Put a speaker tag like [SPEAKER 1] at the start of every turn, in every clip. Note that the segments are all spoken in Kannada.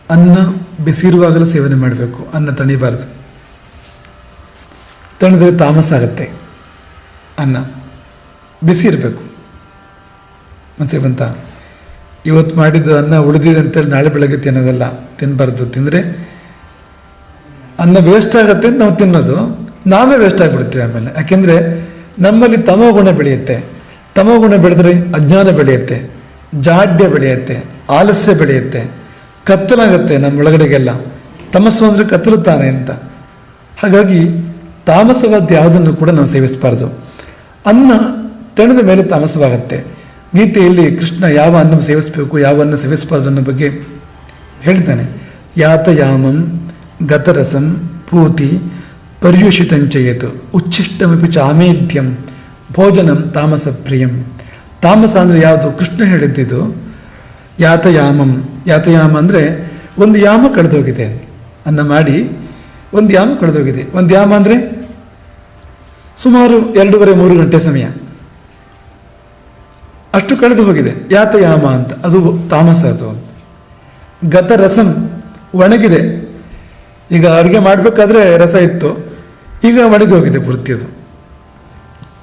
[SPEAKER 1] ಅನ್ನ ಬಿಸಿರುವಾಗಲೂ ಸೇವನೆ ಮಾಡಬೇಕು, ಅನ್ನ ತಣಿಬಾರ್ದು. ತಣಿದ್ರೆ ತಾಮಸ ಆಗುತ್ತೆ. ಅನ್ನ ಬಿಸಿ ಇರಬೇಕು. ಮನಸ್ಸಿಗೆ ಬಂತ, ಇವತ್ತು ಮಾಡಿದ್ದು ಅನ್ನ ಉಳಿದಿದೆ ಅಂತೇಳಿ ನಾಳೆ ಬೆಳಗ್ಗೆ ತಿನ್ನೋದಲ್ಲ, ತಿನ್ನಬಾರ್ದು. ತಿಂದರೆ ಅನ್ನ ವೇಸ್ಟ್ ಆಗುತ್ತೆ ಅಂತ ನಾವು ತಿನ್ನೋದು, ನಾವೇ ವೇಸ್ಟ್ ಆಗಿಬಿಡ್ತೀವಿ ಆಮೇಲೆ. ಯಾಕೆಂದರೆ ನಮ್ಮಲ್ಲಿ ತಮೋಗುಣ ಬೆಳೆಯುತ್ತೆ. ತಮೋಗುಣ ಬೆಳೆದ್ರೆ ಅಜ್ಞಾನ ಬೆಳೆಯುತ್ತೆ, ಜಾಡ್ಯ ಬೆಳೆಯುತ್ತೆ, ಆಲಸ್ಯ ಬೆಳೆಯುತ್ತೆ, ಕತ್ತಲಾಗುತ್ತೆ ನಮ್ಮ ಒಳಗಡೆಗೆಲ್ಲ. ತಮಸ್ಸು ಅಂದರೆ ಕತ್ತಲುತ್ತಾನೆ ಅಂತ. ಹಾಗಾಗಿ ತಾಮಸವಾದ ಯಾವುದನ್ನು ಕೂಡ ನಾವು ಸೇವಿಸಬಾರ್ದು. ಅನ್ನ ತಣಿದ ಮೇಲೆ ತಾಮಸವಾಗತ್ತೆ. ಗೀತೆಯಲ್ಲಿ ಕೃಷ್ಣ ಯಾವ ಅನ್ನ ಸೇವಿಸಬೇಕು, ಯಾವ ಅನ್ನ ಸೇವಿಸಬಾರ್ದು ಅನ್ನೋ ಬಗ್ಗೆ ಹೇಳ್ತಾನೆ. ಯಾತಯಾಮಂ ಗತರಸಂ ಪೂತಿ ಪರ್ಯುಷಿತಂಚಯತು ಉಚ್ಛಿಷ್ಟಮಪಿ ಚಾಮೇಧ್ಯಂ ಭೋಜನಂ ತಾಮಸ ಪ್ರಿಯಂ. ತಾಮಸ ಅಂದರೆ ಯಾವುದು? ಕೃಷ್ಣ ಹೇಳಿದ್ದಿದು. ಯಾತಯಾಮಂ, ಯಾತಯಾಮ ಅಂದರೆ ಒಂದು ಯಾಮ ಕಳೆದೋಗಿದೆ. ಅನ್ನ ಮಾಡಿ ಒಂದು ಯಾಮ ಕಳೆದೋಗಿದೆ. ಒಂದು ಯಾಮ ಅಂದರೆ ಸುಮಾರು 2.5-3 ಗಂಟೆ ಸಮಯ, ಅಷ್ಟು ಕಳೆದು ಹೋಗಿದೆ. ಯಾತಯಾಮ ಅಂತ, ಅದು ತಾಮಸ. ಅದು ಗತ ರಸಂ, ಒಣಗಿದೆ. ಈಗ ಅಡುಗೆ ಮಾಡಬೇಕಾದ್ರೆ ರಸ ಇತ್ತು, ಈಗ ಒಣಗಿ ಹೋಗಿದೆ ಪೂರ್ತಿ, ಅದು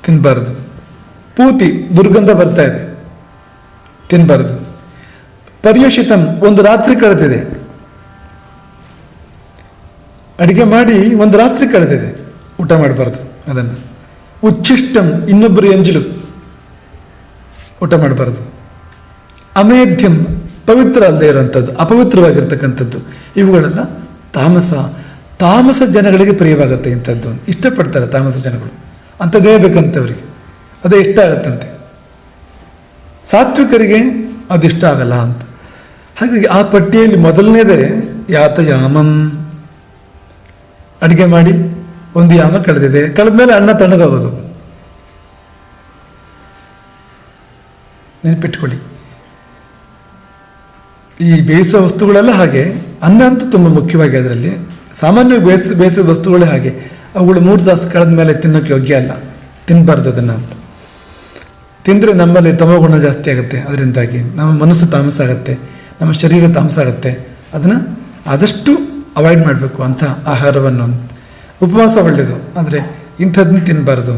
[SPEAKER 1] ತಿನ್ನಬಾರ್ದು. ಪೂತಿ, ದುರ್ಗಂಧ ಬರ್ತಾ ಇದೆ, ತಿನ್ನಬಾರ್ದು. ಪರ್ಯುಷಿತಂ, ಒಂದು ರಾತ್ರಿ ಕಳೆದಿದೆ. ಅಡುಗೆ ಮಾಡಿ ಒಂದು ರಾತ್ರಿ ಕಳೆದಿದೆ, ಊಟ ಮಾಡಬಾರ್ದು ಅದನ್ನು. ಉಚ್ಛಿಷ್ಟಂ, ಇನ್ನೊಬ್ಬರು ಎಂಜಲು, ಊಟ ಮಾಡಬಾರ್ದು. ಅಮೇಧ್ಯಂ, ಪವಿತ್ರ ಅಲ್ಲದೆ ಇರುವಂಥದ್ದು, ಅಪವಿತ್ರವಾಗಿರ್ತಕ್ಕಂಥದ್ದು. ಇವುಗಳೆಲ್ಲ ತಾಮಸ. ತಾಮಸ ಜನಗಳಿಗೆ ಪ್ರಿಯವಾಗುತ್ತೆ ಇಂಥದ್ದು, ಇಷ್ಟಪಡ್ತಾರೆ ತಾಮಸ ಜನಗಳು. ಅಂಥದ್ದೇ ಬೇಕಂತವ್ರಿಗೆ, ಅದೇ ಇಷ್ಟ ಆಗತ್ತಂತೆ. ಸಾತ್ವಿಕರಿಗೆ ಅದು ಇಷ್ಟ ಆಗಲ್ಲ ಅಂತ. ಹಾಗಾಗಿ ಆ ಪಟ್ಟಿಯಲ್ಲಿ ಮೊದಲನೇದೇ ಯಾತಯಾಮಂ. ಅಡುಗೆ ಮಾಡಿ ಒಂದು ಯಾಮ ಕಳೆದಿದೆ, ಕಳೆದ್ಮೇಲೆ ಅನ್ನ ತಣ್ಣಗಾಗೋದು. ನೆನಪಿಟ್ಕೊಳ್ಳಿ, ಈ ಬೇಯಿಸೋ ವಸ್ತುಗಳೆಲ್ಲ ಹಾಗೆ. ಅನ್ನ ಅಂತೂ ತುಂಬ ಮುಖ್ಯವಾಗಿ ಅದರಲ್ಲಿ. ಸಾಮಾನ್ಯವಾಗಿ ಬೇಯಿಸಿದ ವಸ್ತುಗಳೇ ಹಾಗೆ, ಅವುಗಳು 3 ತಾಸು ಕಳೆದ ಮೇಲೆ ತಿನ್ನೋಕ್ಕೆ ಯೋಗ್ಯ ಅಲ್ಲ, ತಿನ್ನಬಾರ್ದು ಅದನ್ನು ಅಂತ. ತಿಂದರೆ ನಮ್ಮಲ್ಲಿ ತಮೋಗುಣ ಜಾಸ್ತಿ ಆಗುತ್ತೆ. ಅದರಿಂದಾಗಿ ನಮ್ಮ ಮನಸ್ಸು ತಾಮಸ ಆಗುತ್ತೆ, ನಮ್ಮ ಶರೀರ ತಾಮಸ ಆಗುತ್ತೆ. ಅದನ್ನು ಆದಷ್ಟು ಅವಾಯ್ಡ್ ಮಾಡಬೇಕು ಅಂಥ ಆಹಾರವನ್ನು. ಉಪವಾಸ ಒಳ್ಳೆಯದು, ಆದರೆ ಇಂಥದ್ದನ್ನು ತಿನ್ನಬಾರ್ದು.